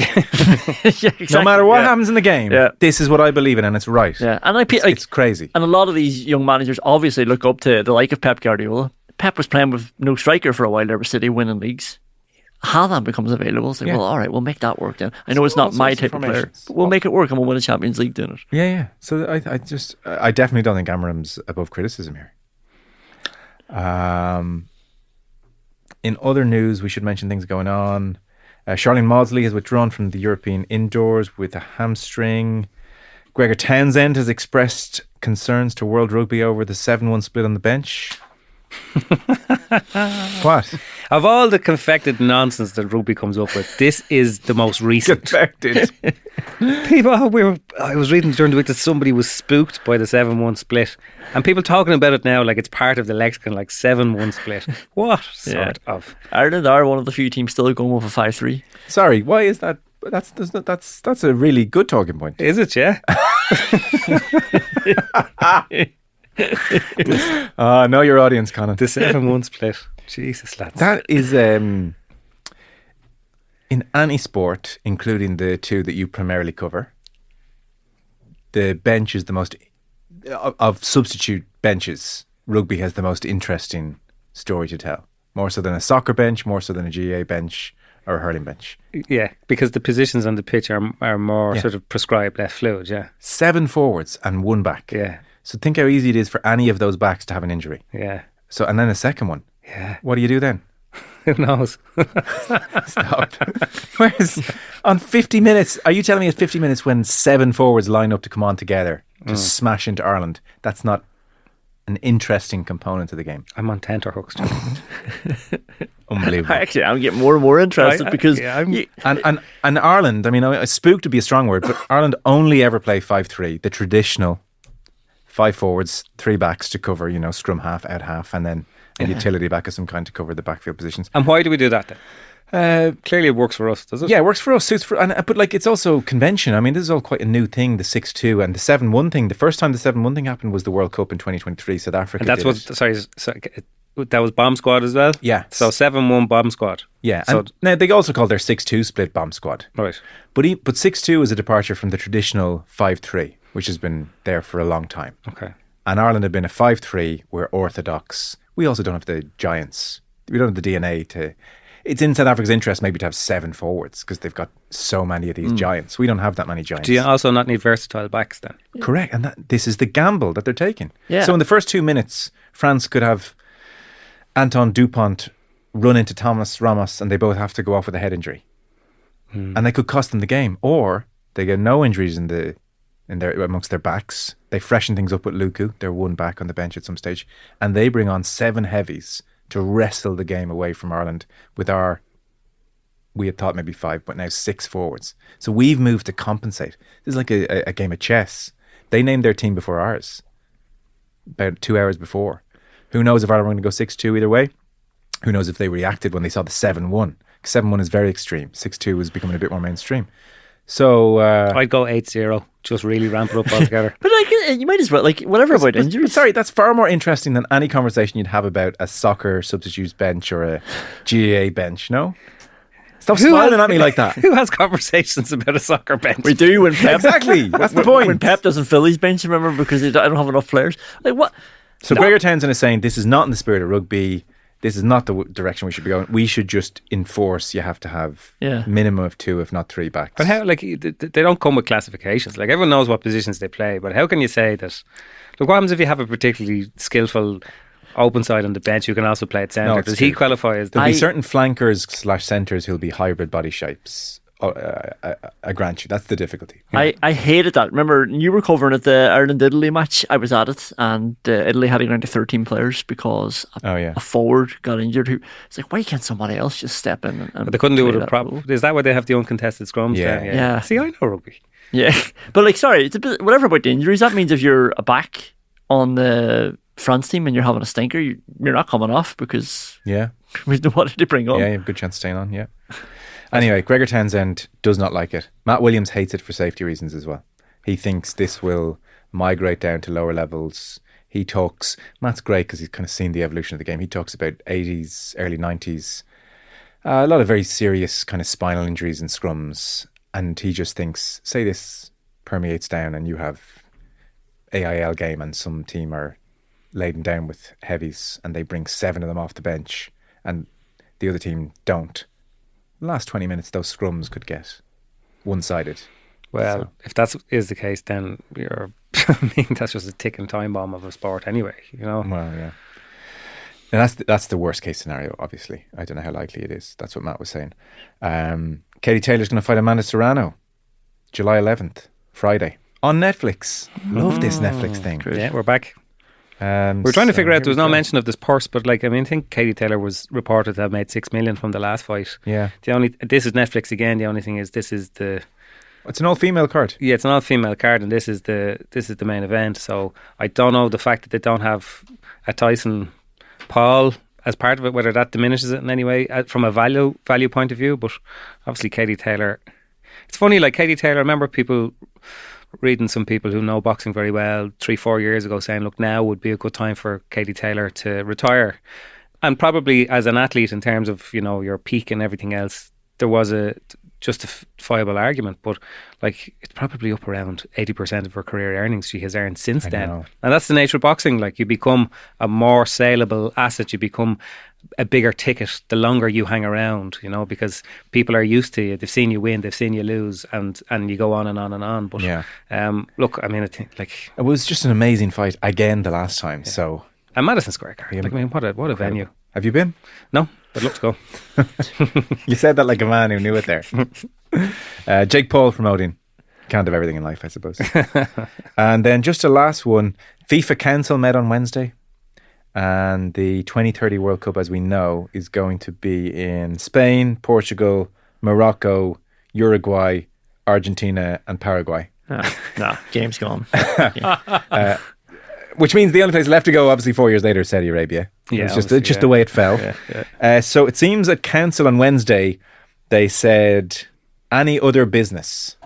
exactly. no matter what happens in the game, this is what I believe in, and it's right. Yeah, and it's crazy. And a lot of these young managers obviously look up to the like of Pep Guardiola. Pep was playing with no striker for a while there with City, winning leagues. How that becomes available, it's like, well, all right, we'll make that work then. I know it's not my type of player, but we'll make it work, and we'll win a Champions League doing it. Yeah. So I definitely don't think Amram's above criticism here. In other news, we should mention things going on. Charlene Maudsley has withdrawn from the European indoors with a hamstring. Gregor Townsend has expressed concerns to World Rugby over the 7-1 split on the bench. What? Of all the confected nonsense that rugby comes up with, this is the most recent. Confected. People, I was reading during the week that somebody was spooked by the 7-1 split, and people talking about it now like it's part of the lexicon, like 7-1 split. What sort of? Ireland are one of the few teams still going with a 5-3. Sorry, why is that? That's a really good talking point. Is it? Yeah. Know your audience, Conan. The 7-1 split. Jesus, lads. That is in any sport, including the 2 that you primarily cover, the bench is the most of substitute benches. Rugby has the most interesting story to tell, more so than a soccer bench, more so than a GA bench or a hurling bench. Yeah, because the positions on the pitch are more sort of prescribed, less fluid. Yeah, 7 forwards and 1 back. Yeah. So think how easy it is for any of those backs to have an injury. Yeah. So, and then a second one. Yeah. What do you do then? Who knows? Stop. Whereas on 50 minutes, are you telling me at 50 minutes when 7 forwards line up to come on together to smash into Ireland, that's not an interesting component of the game? I'm on tenterhooks. Unbelievable. Actually, I'm getting more and more interested because... And Ireland, I mean, spooked would be a strong word, but Ireland only ever play 5-3, the traditional 5 forwards, 3 backs to cover, scrum half, out half, and then a utility back of some kind to cover the backfield positions. And why do we do that then? Clearly it works for us, does it? Yeah, it works for us. But like, it's also convention. I mean, this is all quite a new thing, the 6-2 and the 7-1 thing. The first time the 7-1 thing happened was the World Cup in 2023, South Africa. And that's did what, it. sorry, that was bomb squad as well. Yeah. So 7-1 bomb squad. Yeah. So, And now they also call their 6-2 split bomb squad. right. But 6-2 is a departure from the traditional 5-3, which has been there for a long time. Okay. And Ireland have been a 5-3. We're orthodox. We also don't have the giants. We don't have the DNA to... It's in South Africa's interest maybe to have 7 forwards because they've got so many of these giants. We don't have that many giants. Do you also not need versatile backs then? Correct. And this is the gamble that they're taking. Yeah. So in the first 2 minutes, France could have Anton Dupont run into Thomas Ramos and they both have to go off with a head injury. And they could cost them the game. Or they get no injuries in their amongst their backs. They freshen things up with Luku, their one back on the bench at some stage. And they bring on 7 heavies to wrestle the game away from Ireland with we had thought maybe 5, but now 6 forwards. So we've moved to compensate. This is like a game of chess. They named their team before ours, about 2 hours before. Who knows if Ireland were going to go 6-2 either way? Who knows if they reacted when they saw the 7-1? 7-1 is very extreme. 6-2 is becoming a bit more mainstream. So I'd go 8-0, just really ramp it up altogether. But like, you might as well, like, whatever about injuries. Sorry, that's far more interesting than any conversation you'd have about a soccer substitutes bench or a GAA bench, no? Stop smiling at me like that. Who has conversations about a soccer bench? We do when Pep... Exactly, that's the point. When Pep doesn't fill his bench, remember, because I don't have enough players. Like, what? So Gregor Townsend is saying this is not in the spirit of rugby. This is not the direction we should be going. We should just enforce you have to have minimum of 2, if not 3 backs. But how, like, they don't come with classifications. Like, everyone knows what positions they play, but how can you say that? Look, what happens if you have a particularly skillful open side on the bench who can also play at centre? Does he qualify as... There'll be certain flankers / centres who'll be hybrid body shapes. I grant you, that's the difficulty. I hated that. Remember, you were covering at the Ireland-Italy match. I was at it, and Italy had to go down to 13 players because a forward got injured. It's like, why can't somebody else just step in? And but they couldn't do it with a prop. Is that why they have the uncontested scrums? Yeah. See, I know rugby. Yeah, but like, sorry, it's a bit, whatever about the injuries. That means if you're a back on the France team and you're having a stinker, you're not coming off because we don't want to bring on. Yeah, you have a good chance of staying on. Yeah. Anyway, Gregor Townsend does not like it. Matt Williams hates it for safety reasons as well. He thinks this will migrate down to lower levels. He talks, Matt's great because he's kind of seen the evolution of the game. He talks about 80s, early 90s, a lot of very serious kind of spinal injuries and scrums. And he just thinks, say this permeates down and you have AIL game and some team are laden down with heavies and they bring 7 of them off the bench and the other team don't. The last 20 minutes, those scrums could get one-sided. Well, if that is the case, then I mean, that's just a ticking time bomb of a sport anyway, you know? Well, yeah. And that's the worst case scenario, obviously. I don't know how likely it is. That's what Matt was saying. Katie Taylor's going to fight Amanda Serrano, July 11th, Friday, on Netflix. Love this Netflix thing. Great. Yeah, we're back. We're trying to figure out, there was no mention of this purse, but like, I mean, I think Katie Taylor was reported to have made 6 million from the last fight. Yeah. This is Netflix again. The only thing is, this is the... It's an all-female card. Yeah, it's an all-female card, and this is the main event. So I don't know the fact that they don't have a Tyson Paul as part of it, whether that diminishes it in any way from a value point of view. But obviously, Katie Taylor. It's funny, like Katie Taylor. I remember reading some people who know boxing very well 3-4 years ago saying, look, now would be a good time for Katie Taylor to retire. And probably as an athlete, in terms of, you know, your peak and everything else, there was a justifiable argument, but like, it's probably up around 80% of her career earnings she has earned since then. And that's the nature of boxing. Like, you become a more saleable asset, you become a bigger ticket the longer you hang around, you know, because people are used to you. They've seen you win, they've seen you lose, and you go on and on and on. But look, I mean, I think, like, it was just an amazing fight again the last time. Yeah. So, and Madison Square Garden, like, I mean, what a venue. Have you been? No, I'd love to go. You said that like a man who knew it there. Jake Paul promoting. Can't have everything in life, I suppose. And then just a last one. FIFA Council met on Wednesday. And the 2030 World Cup, as we know, is going to be in Spain, Portugal, Morocco, Uruguay, Argentina and Paraguay. No, game's gone. Which means the only place left to go, obviously 4 years later, is Saudi Arabia. Yeah, it's just the way it fell. So it seems at Council on Wednesday, they said any other business.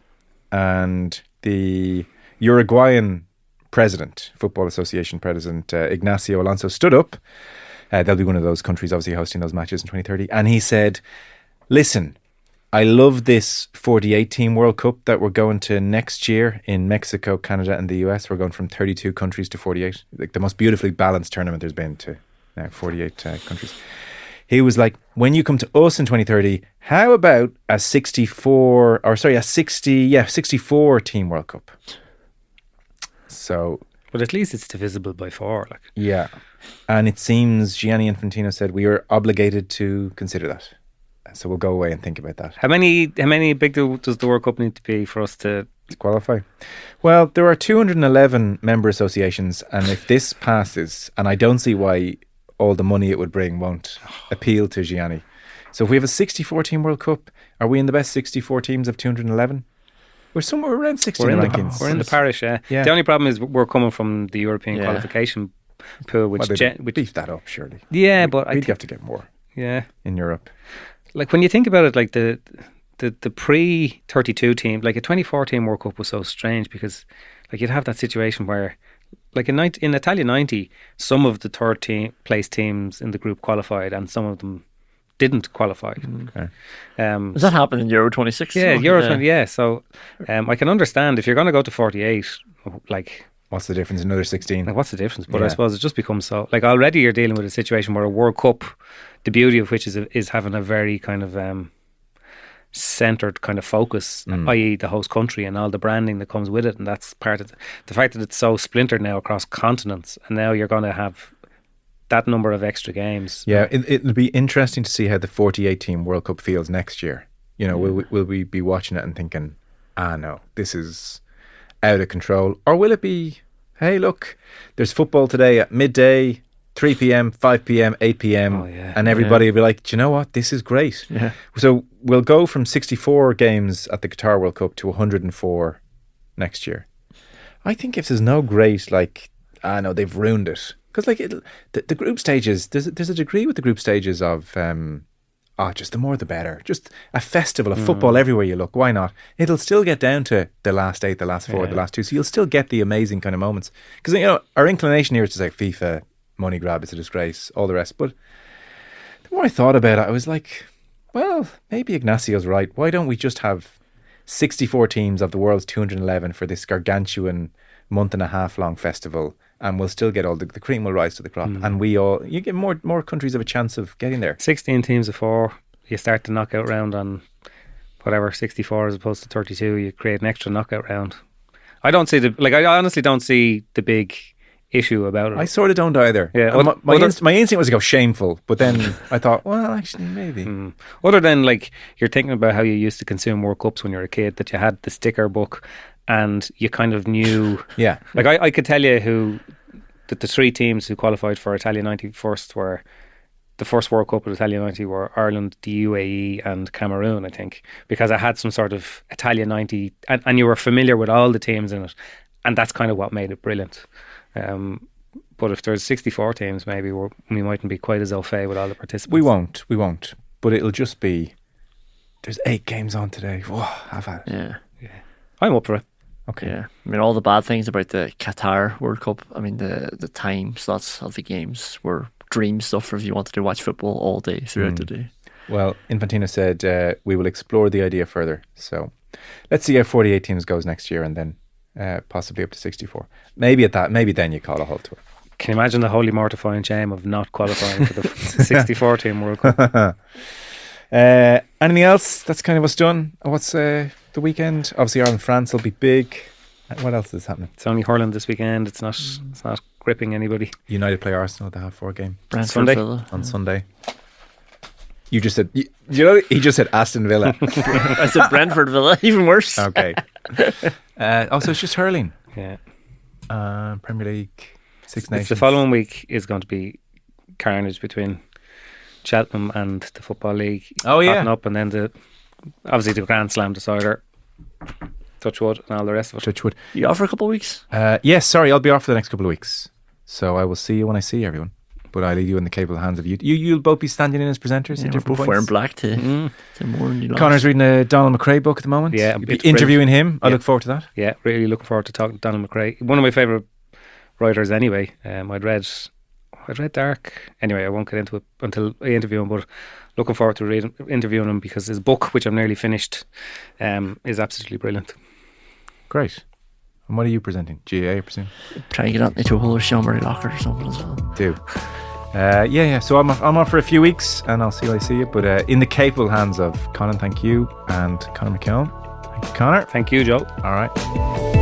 And the Uruguayan president, Football Association president, Ignacio Alonso, stood up They'll be one of those countries obviously hosting those matches in 2030. And he said, listen, I love this 48 team World Cup that we're going to next year in Mexico, Canada and the US. We're going from 32 countries to 48. Like the most beautifully balanced tournament there's been to now 48 countries. He was like, when you come to us in 2030, how about a 64 team World Cup? So, but at least it's divisible by 4. Like, yeah. And it seems Gianni Infantino said we are obligated to consider that. So we'll go away and think about that. How many big does the World Cup need to be for us to qualify? Well, there are 211 member associations, and if this passes, and I don't see why all the money it would bring won't appeal to Gianni. So if we have a 64 team World Cup, are we in the best 64 teams of 211? We're somewhere around 60 in the rankings. We're in the parish, yeah. The only problem is we're coming from the European qualification pool, which beef that up, surely. Yeah, but we'd have to get more. Yeah, in Europe. Like when you think about it, like the pre-32 team, like a 24 team World Cup was so strange because like you'd have that situation where like in Italia 90, some of the third place teams in the group qualified and some of them didn't qualify. Okay. Does that happen in Euro 26? Yeah, Euro 20, yeah. So I can understand if you're going to go to 48, like... What's the difference? Another 16? Like, what's the difference? But I suppose it just becomes so... Like already you're dealing with a situation where a World Cup, the beauty of which is having a very kind of centred kind of focus, i.e. the host country and all the branding that comes with it. And that's part of the fact that it's so splintered now across continents. And now you're going to have that number of extra games. Yeah, it'll be interesting to see how the 48 team World Cup feels next year. You know, will we be watching it and thinking, no, this is out of control? Or will it be, hey, look, there's football today at midday, 3 p.m, 5 p.m, 8 p.m, and everybody will be like, do you know what? This is great. Yeah. So we'll go from 64 games at the Qatar World Cup to 104 next year. I think if there's no great, like, no, they've ruined it. Because like the group stages, there's a degree with the group stages of, just the more the better. Just a festival of football everywhere you look. Why not? It'll still get down to the last 8, the last 4, the last 2. So you'll still get the amazing kind of moments. Because, you know, our inclination here is to say FIFA, money grab, it's a disgrace, all the rest. But the more I thought about it, I was like, well, maybe Ignacio's right. Why don't we just have 64 teams of the world's 211 for this gargantuan month and a half long festival, and we'll still get all the cream will rise to the crop, and you get more countries have a chance of getting there. 16 teams of 4, you start the knockout round on whatever 64 as opposed to 32. You create an extra knockout round. I honestly don't see the big issue about it. I sort of don't either. Yeah, my instinct was to go shameful, but then I thought, well, actually, maybe. Other than like you're thinking about how you used to consume World Cups when you were a kid, that you had the sticker book and you kind of knew. Yeah. Like I could tell you that the 3 teams who qualified for Italia 90 first were the first World Cup at Italia 90 were Ireland, the UAE and Cameroon, I think, because I had some sort of Italia 90 and you were familiar with all the teams in it, and that's kind of what made it brilliant. But if there's 64 teams, maybe we mightn't be quite as au fait with all the participants. We won't. But it'll just be, there's 8 games on today. Whoa, have at it. Yeah. I'm up for it. Okay. Yeah. I mean, all the bad things about the Qatar World Cup, I mean, the time slots of the games were dream stuff if you wanted to watch football all day throughout the day. Well, Infantino said we will explore the idea further. So let's see how 48 teams goes next year, and then possibly up to 64. Maybe then you call a halt to it. Can you imagine the holy mortifying shame of not qualifying for the 64 team World Cup? Anything else? That's kind of what's done. What's the weekend? Obviously Ireland France will be big. What else is happening? It's only hurling this weekend. It's not gripping anybody. United play Arsenal at the half-4 game Brentford Villa. On Sunday. You just said, he just said Aston Villa. I said Brentford Villa, even worse. Okay. So it's just hurling. Yeah. Premier League, Six Nations. The following week is going to be carnage between Cheltenham and the Football League. Oh, yeah. Up, and then obviously the Grand Slam decider, Touchwood, and all the rest of it. Touchwood. You off for a couple of weeks? Yes, sorry, I'll be off for the next couple of weeks. So I will see you when I see everyone. But I leave you in the capable hands of you. You'll both be standing in as presenters at different both points. Wearing black to mourn you. Connor's reading a Donald McRae book at the moment. Yeah, you'll be interviewing him. I look forward to that. Yeah, really looking forward to talking to Donald McRae. One of my favourite writers anyway. I'd read I'd read Dark. Anyway, I won't get into it until I interview him, but looking forward to interviewing him because his book, which I'm nearly finished, is absolutely brilliant. Great. And what are you presenting? GAA, I presume? Try to get Anthony Tuchel or Sean Murray Locker or something as well. Do. Yeah. So I'm off for a few weeks and I'll see you. But in the capable hands of Conan, thank you, and Conor McKeown. Thank you, Conor. Thank you, Joe. All right.